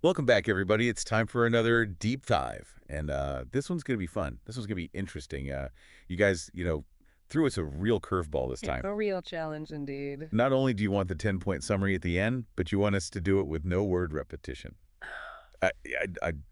Welcome back, everybody. It's time for another deep dive, and this one's going to be fun. This one's going to be interesting. You guys, threw us a real curveball this time. A real challenge indeed. Not only do you want the 10-point summary at the end, but you want us to do it with no word repetition. I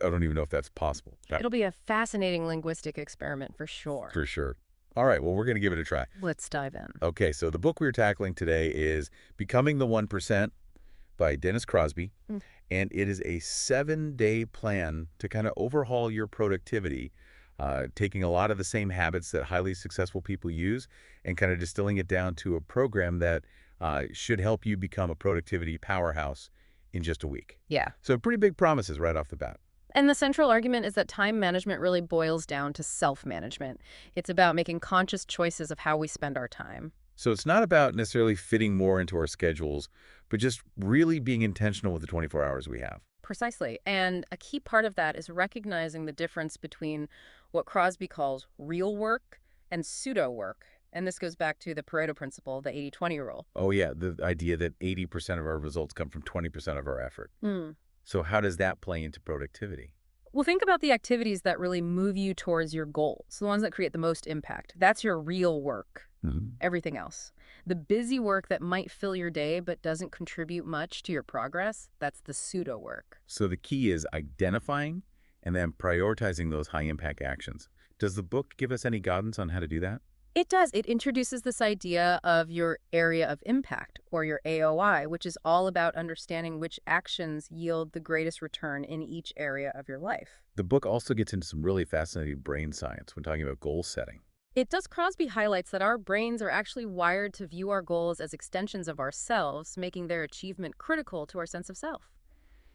don't even know if that's possible. It'll be a fascinating linguistic experiment for sure. For sure. All right, well, we're going to give it a try. Let's dive in. Okay, so the book we're tackling today is Becoming the 1% by Dennis Crosby, Mm. and it is a 7-day plan to kind of overhaul your productivity, taking a lot of the same habits that highly successful people use and kind of distilling it down to a program that should help you become a productivity powerhouse in just a week. Yeah. So pretty big promises right off the bat. And the central argument is that time management really boils down to self-management. It's about making conscious choices of how we spend our time. So it's not about necessarily fitting more into our schedules, but just really being intentional with the 24 hours we have. Precisely. And a key part of that is recognizing the difference between what Crosby calls real work and pseudo work. And this goes back to the Pareto principle, the 80-20 rule. Oh, yeah, the idea that 80% of our results come from 20% of our effort. So how does that play into productivity? Well, think about the activities that really move you towards your goals, the ones that create the most impact. That's your real work. Everything else. The busy work that might fill your day but doesn't contribute much to your progress, that's the pseudo work. So the key is identifying and then prioritizing those high-impact actions. Does the book give us any guidance on how to do that? It does. It introduces this idea of your area of impact, or your AOI, which is all about understanding which actions yield the greatest return in each area of your life. The book also gets into some really fascinating brain science when talking about goal setting. It does. Crosby highlights that our brains are actually wired to view our goals as extensions of ourselves, making their achievement critical to our sense of self.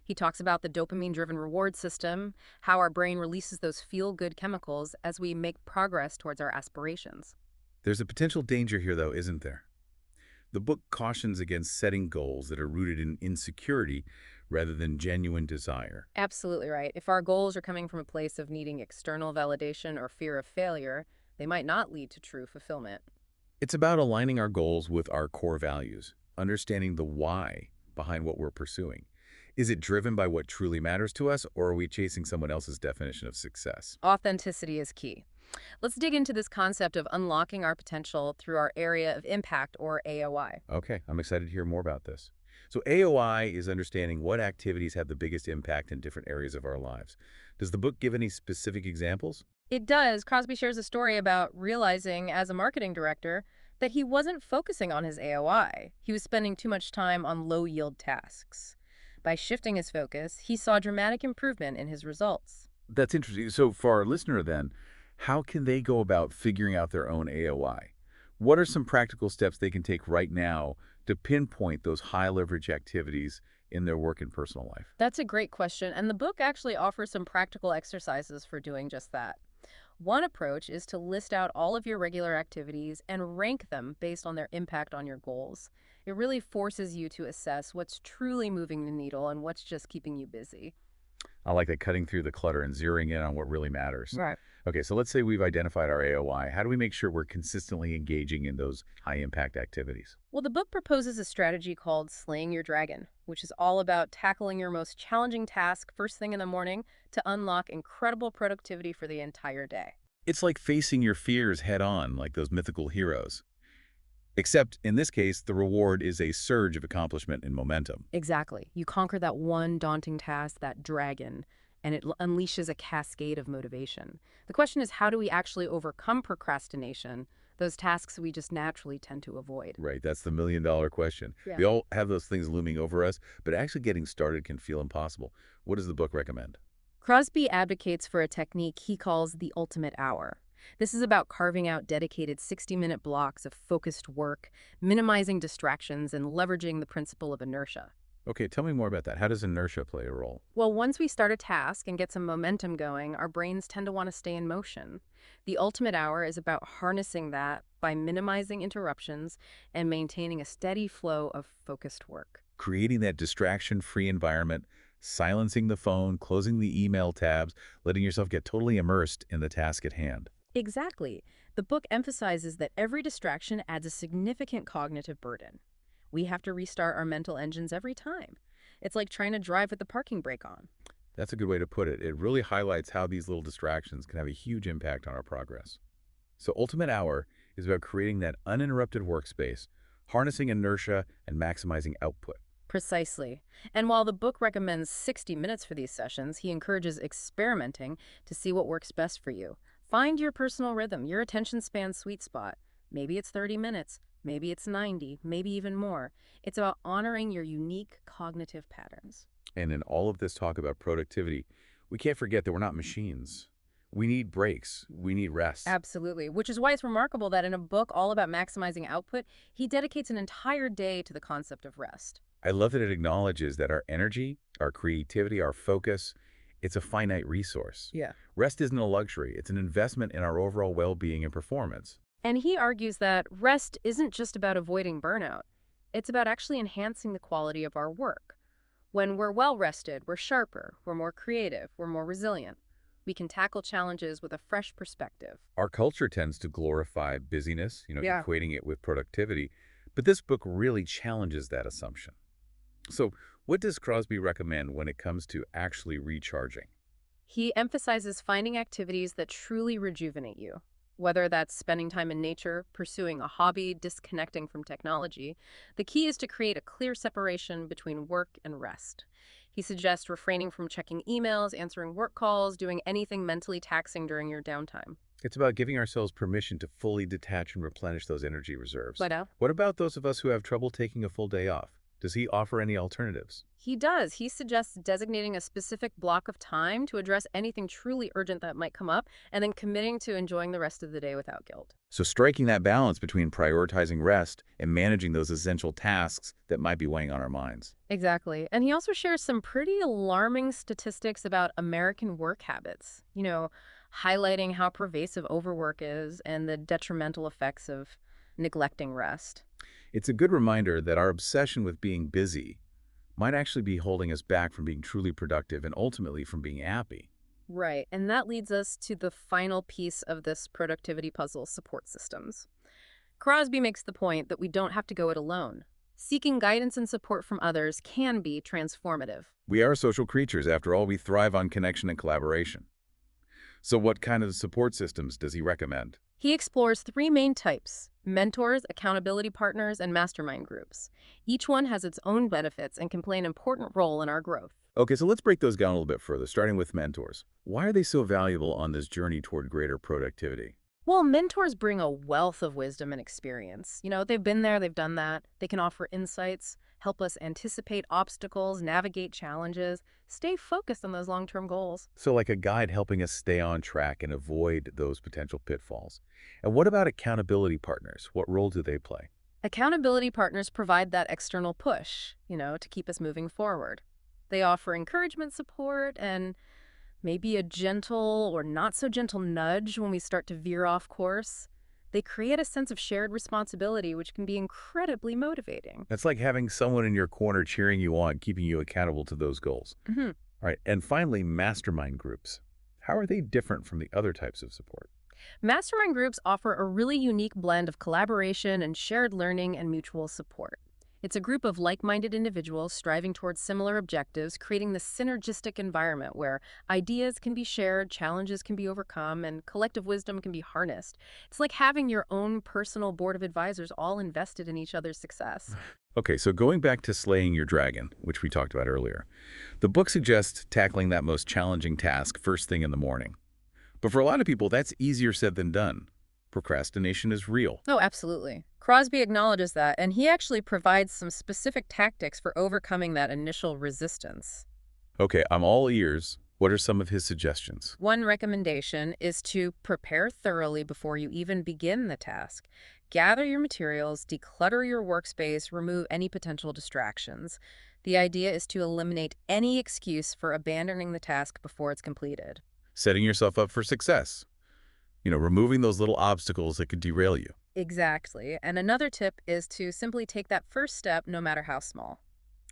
He talks about the dopamine-driven reward system, how our brain releases those feel-good chemicals as we make progress towards our aspirations. There's a potential danger here, though, isn't there? The book cautions against setting goals that are rooted in insecurity rather than genuine desire. Absolutely right. If our goals are coming from a place of needing external validation or fear of failure, they might not lead to true fulfillment. It's about aligning our goals with our core values, understanding the why behind what we're pursuing. Is it driven by what truly matters to us, or are we chasing someone else's definition of success? Authenticity is key. Let's dig into this concept of unlocking our potential through our area of impact, or AOI. Okay, I'm excited to hear more about this. So AOI is understanding what activities have the biggest impact in different areas of our lives. Does the book give any specific examples? It does. Crosby shares a story about realizing, as a marketing director, that he wasn't focusing on his AOI. He was spending too much time on low-yield tasks. By shifting his focus, he saw dramatic improvement in his results. That's interesting. So for our listener then, how can they go about figuring out their own AOI? What are some practical steps they can take right now to pinpoint those high leverage activities in their work and personal life? That's a great question, and the book actually offers some practical exercises for doing just that. One approach is to list out all of your regular activities and rank them based on their impact on your goals. It really forces you to assess what's truly moving the needle and what's just keeping you busy. I like that, cutting through the clutter and zeroing in on what really matters. Right. Okay, so let's say we've identified our AOI. How do we make sure we're consistently engaging in those high impact activities? Well, the book proposes a strategy called Slaying Your Dragon, which is all about tackling your most challenging task first thing in the morning to unlock incredible productivity for the entire day. It's like facing your fears head on, like those mythical heroes. Except in this case, the reward is a surge of accomplishment and momentum. Exactly. You conquer that one daunting task, that dragon, and it unleashes a cascade of motivation. The question is, how do we actually overcome procrastination, those tasks we just naturally tend to avoid? Right, that's the million-dollar question. Yeah. We all have those things looming over us, but actually getting started can feel impossible. What does the book recommend? Crosby advocates for a technique he calls the ultimate hour. This is about carving out dedicated 60-minute blocks of focused work, minimizing distractions, and leveraging the principle of inertia. Okay, tell me more about that. How does inertia play a role? Well, once we start a task and get some momentum going, our brains tend to want to stay in motion. The ultimate hour is about harnessing that by minimizing interruptions and maintaining a steady flow of focused work. Creating that distraction-free environment, silencing the phone, closing the email tabs, letting yourself get totally immersed in the task at hand. Exactly. The book emphasizes that every distraction adds a significant cognitive burden. We have to restart our mental engines every time. It's like trying to drive with the parking brake on. That's a good way to put it. It really highlights how these little distractions can have a huge impact on our progress. So Ultimate Hour is about creating that uninterrupted workspace, harnessing inertia, and maximizing output. Precisely. And while the book recommends 60 minutes for these sessions, he encourages experimenting to see what works best for you. Find your personal rhythm, your attention span sweet spot. Maybe it's 30 minutes, maybe it's 90, maybe even more. It's about honoring your unique cognitive patterns. And in all of this talk about productivity, we can't forget that we're not machines. We need breaks. We need rest. Absolutely, which is why it's remarkable that in a book all about maximizing output, he dedicates an entire day to the concept of rest. I love that it acknowledges that our energy, our creativity, our focus, it's a finite resource. Yeah. Rest isn't a luxury. It's an investment in our overall well-being and performance. And he argues that rest isn't just about avoiding burnout. It's about actually enhancing the quality of our work. When we're well rested, we're sharper, we're more creative, we're more resilient. We can tackle challenges with a fresh perspective. Our culture tends to glorify busyness, Yeah. equating it with productivity, but this book really challenges that assumption. So, what does Crosby recommend when it comes to actually recharging? He emphasizes finding activities that truly rejuvenate you, whether that's spending time in nature, pursuing a hobby, disconnecting from technology. The key is to create a clear separation between work and rest. He suggests refraining from checking emails, answering work calls, doing anything mentally taxing during your downtime. It's about giving ourselves permission to fully detach and replenish those energy reserves. But What about those of us who have trouble taking a full day off? Does he offer any alternatives? he does. He suggests designating a specific block of time to address anything truly urgent that might come up, and then committing to enjoying the rest of the day without guilt. So striking that balance between prioritizing rest and managing those essential tasks that might be weighing on our minds. Exactly. And he also shares some pretty alarming statistics about American work habits, highlighting how pervasive overwork is and the detrimental effects of neglecting rest. It's a good reminder that our obsession with being busy might actually be holding us back from being truly productive and ultimately from being happy. Right. And that leads us to the final piece of this productivity puzzle: support systems. Crosby makes the point that we don't have to go it alone. Seeking guidance and support from others can be transformative. We are social creatures. After all, we thrive on connection and collaboration. So what kind of support systems does he recommend? He explores three main types: mentors, accountability partners, and mastermind groups. Each one has its own benefits and can play an important role in our growth. Okay, so let's break those down a little bit further, starting with mentors. Why are they so valuable on this journey toward greater productivity? Well, mentors bring a wealth of wisdom and experience. They've been there, they've done that. They can offer insights, help us anticipate obstacles, navigate challenges, stay focused on those long-term goals. So like a guide helping us stay on track and avoid those potential pitfalls. And what about accountability partners? What role do they play? Accountability partners provide that external push, to keep us moving forward. They offer encouragement, support, and maybe a gentle or not so gentle nudge when we start to veer off course. They create a sense of shared responsibility, which can be incredibly motivating. That's like having someone in your corner cheering you on, keeping you accountable to those goals. hmm All right, and finally, mastermind groups. How are they different from the other types of support? Mastermind groups offer a really unique blend of collaboration and shared learning and mutual support. It's a group of like-minded individuals striving towards similar objectives, creating this synergistic environment where ideas can be shared, challenges can be overcome, and collective wisdom can be harnessed. It's like having your own personal board of advisors all invested in each other's success. Okay, so going back to slaying your dragon, which we talked about earlier, the book suggests tackling that most challenging task first thing in the morning. But for a lot of people, that's easier said than done. Procrastination is real. Oh, absolutely. Crosby acknowledges that, and he actually provides some specific tactics for overcoming that initial resistance. Okay, I'm all ears. What are some of his suggestions? One recommendation is to prepare thoroughly before you even begin the task. Gather your materials, declutter your workspace, remove any potential distractions. The idea is to eliminate any excuse for abandoning the task before it's completed. Setting yourself up for success. Removing those little obstacles that could derail you. Exactly. And another tip is to simply take that first step, no matter how small.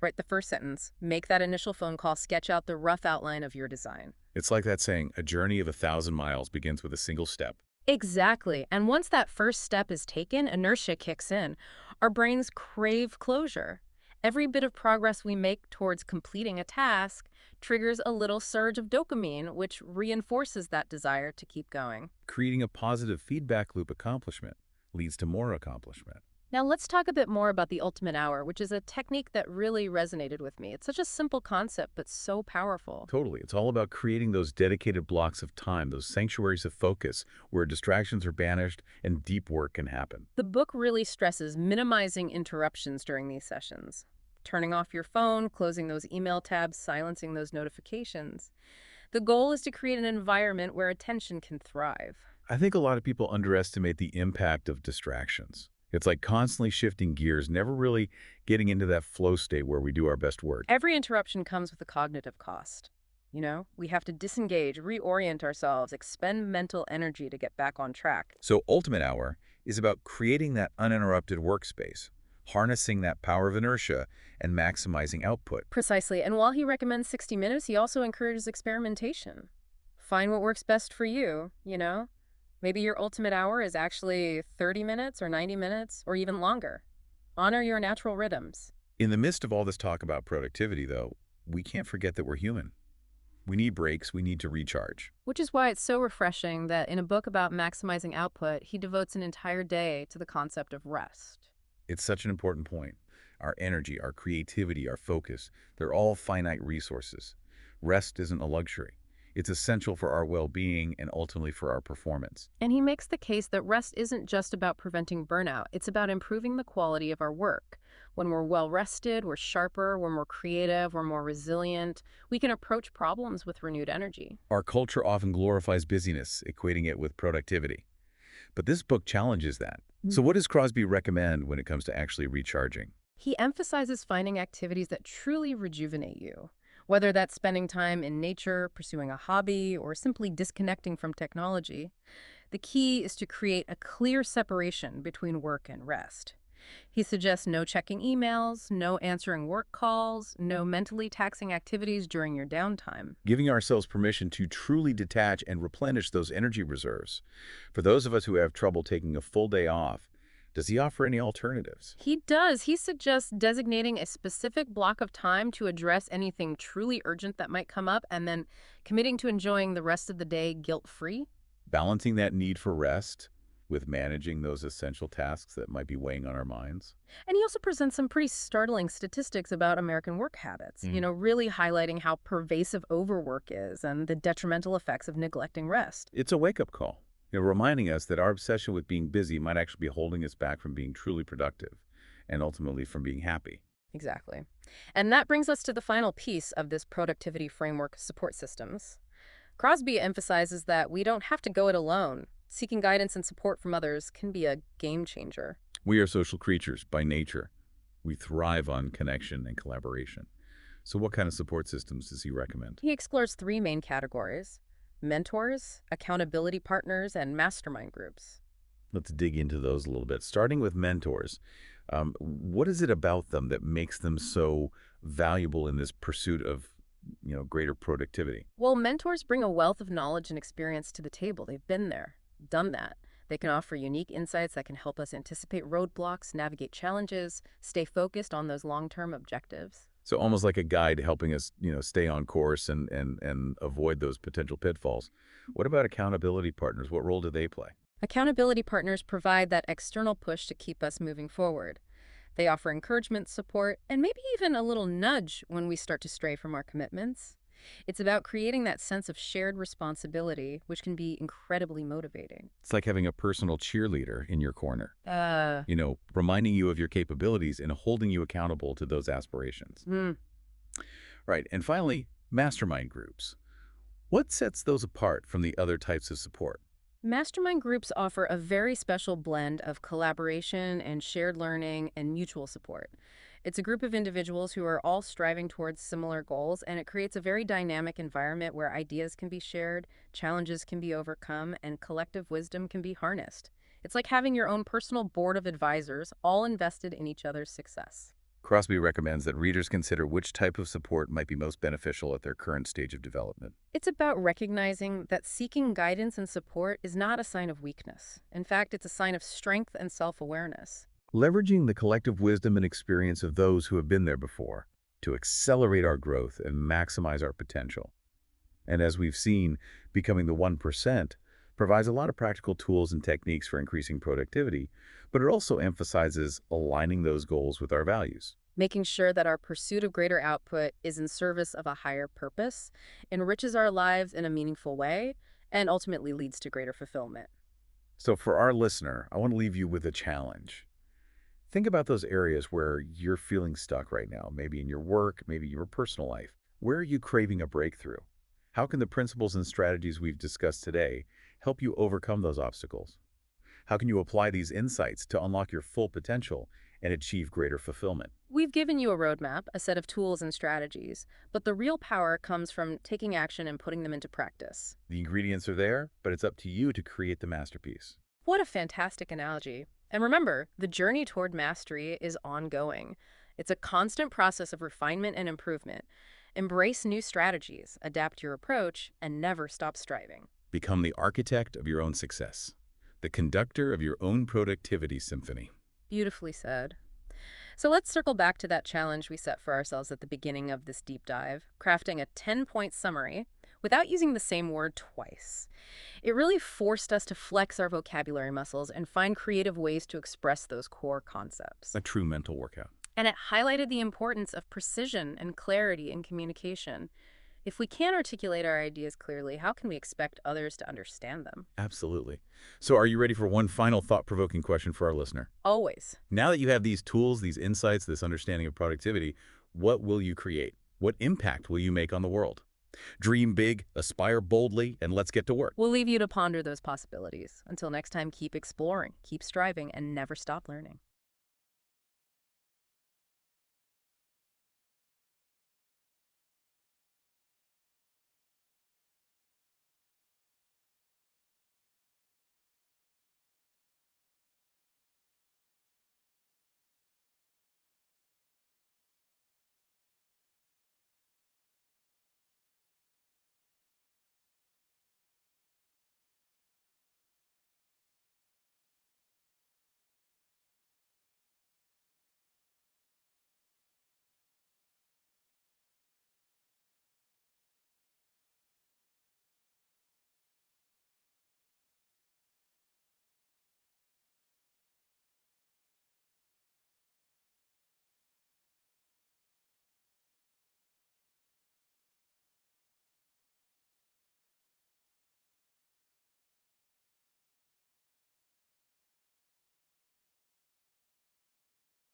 Write the first sentence, make that initial phone call, sketch out the rough outline of your design. It's like that saying, a journey of 1,000 miles begins with a single step. Exactly. And once that first step is taken, inertia kicks in. Our brains crave closure. Every bit of progress we make towards completing a task triggers a little surge of dopamine, which reinforces that desire to keep going. Creating a positive feedback loop accomplishment leads to more accomplishment. Now, let's talk a bit more about the ultimate hour, which is a technique that really resonated with me. It's such a simple concept, but so powerful. Totally. It's all about creating those dedicated blocks of time, those sanctuaries of focus where distractions are banished and deep work can happen. The book really stresses minimizing interruptions during these sessions. Turning off your phone, closing those email tabs, silencing those notifications. The goal is to create an environment where attention can thrive. I think a lot of people underestimate the impact of distractions. It's like constantly shifting gears, never really getting into that flow state where we do our best work. Every interruption comes with a cognitive cost. We have to disengage, reorient ourselves, expend mental energy to get back on track. So Ultimate Hour is about creating that uninterrupted workspace, harnessing that power of inertia, and maximizing output. Precisely. And while he recommends 60 minutes, he also encourages experimentation. Find what works best for you. Maybe your ultimate hour is actually 30 minutes or 90 minutes or even longer. Honor your natural rhythms. In the midst of all this talk about productivity, though, we can't forget that we're human. We need breaks, we need to recharge. Which is why it's so refreshing that in a book about maximizing output, he devotes an entire day to the concept of rest. It's such an important point. Our energy, our creativity, our focus, they're all finite resources. Rest isn't a luxury. It's essential for our well-being and ultimately for our performance. And he makes the case that rest isn't just about preventing burnout, it's about improving the quality of our work. When we're well rested, we're sharper, we're more creative, we're more resilient. We can approach problems with renewed energy. Our culture often glorifies busyness, equating it with productivity. But this book challenges that. So what does Crosby recommend when it comes to actually recharging? He emphasizes finding activities that truly rejuvenate you. Whether that's spending time in nature, pursuing a hobby, or simply disconnecting from technology, the key is to create a clear separation between work and rest. He suggests no checking emails, no answering work calls, no mentally taxing activities during your downtime. Giving ourselves permission to truly detach and replenish those energy reserves. For those of us who have trouble taking a full day off, does he offer any alternatives? He does. He suggests designating a specific block of time to address anything truly urgent that might come up and then committing to enjoying the rest of the day guilt-free. Balancing that need for rest with managing those essential tasks that might be weighing on our minds. And he also presents some pretty startling statistics about American work habits, really highlighting how pervasive overwork is and the detrimental effects of neglecting rest. It's a wake-up call, reminding us that our obsession with being busy might actually be holding us back from being truly productive and ultimately from being happy. Exactly. And that brings us to the final piece of this productivity framework, support systems. Crosby emphasizes that we don't have to go it alone. Seeking guidance and support from others can be a game changer. We are social creatures by nature. We thrive on connection and collaboration. So what kind of support systems does he recommend? He explores three main categories: mentors, accountability partners, and mastermind groups. Let's dig into those a little bit. Starting with mentors, what is it about them that makes them so valuable in this pursuit of, greater productivity? Well, mentors bring a wealth of knowledge and experience to the table. They've been there, done that. They can offer unique insights that can help us anticipate roadblocks, navigate challenges, stay focused on those long-term objectives. So almost like a guide helping us, stay on course and avoid those potential pitfalls. What about accountability partners? What role do they play? Accountability partners provide that external push to keep us moving forward. They offer encouragement, support, and maybe even a little nudge when we start to stray from our commitments. It's about creating that sense of shared responsibility, which can be incredibly motivating. It's like having a personal cheerleader in your corner, Uh, reminding you of your capabilities and holding you accountable to those aspirations. hmm. Right. And finally, mastermind groups. What sets those apart from the other types of support? Mastermind groups offer a very special blend of collaboration and shared learning and mutual support. It's a group of individuals who are all striving towards similar goals, and it creates a very dynamic environment where ideas can be shared, challenges can be overcome, and collective wisdom can be harnessed. It's like having your own personal board of advisors, all invested in each other's success. Crosby recommends that readers consider which type of support might be most beneficial at their current stage of development. It's about recognizing that seeking guidance and support is not a sign of weakness. In fact, it's a sign of strength and self-awareness. leveraging the collective wisdom and experience of those who have been there before to accelerate our growth and maximize our potential. And as we've seen, becoming the 1% provides a lot of practical tools and techniques for increasing productivity, but it also emphasizes aligning those goals with our values. Making sure that our pursuit of greater output is in service of a higher purpose, enriches our lives in a meaningful way, and ultimately leads to greater fulfillment. So for our listener, I want to leave you with a challenge. Think about those areas where you're feeling stuck right now, maybe in your work, maybe your personal life. Where are you craving a breakthrough? How can the principles and strategies we've discussed today help you overcome those obstacles? How can you apply these insights to unlock your full potential and achieve greater fulfillment? We've given you a roadmap, a set of tools and strategies, but the real power comes from taking action and putting them into practice. The ingredients are there, but it's up to you to create the masterpiece. What a fantastic analogy. And remember, the journey toward mastery is ongoing. It's a constant process of refinement and improvement. Embrace new strategies, adapt your approach, and never stop striving. Become the architect of your own success, the conductor of your own productivity symphony. Beautifully said. So let's circle back to that challenge we set for ourselves at the beginning of this deep dive, crafting a 10-point summary without using the same word twice. It really forced us to flex our vocabulary muscles and find creative ways to express those core concepts. A true mental workout. And it highlighted the importance of precision and clarity in communication. If we can't articulate our ideas clearly, how can we expect others to understand them? Absolutely. So are you ready for one final thought-provoking question for our listener? Always. Now that you have these tools, these insights, this understanding of productivity, what will you create? What impact will you make on the world? Dream big, aspire boldly, and let's get to work. We'll leave you to ponder those possibilities. Until next time, keep exploring, keep striving, and never stop learning.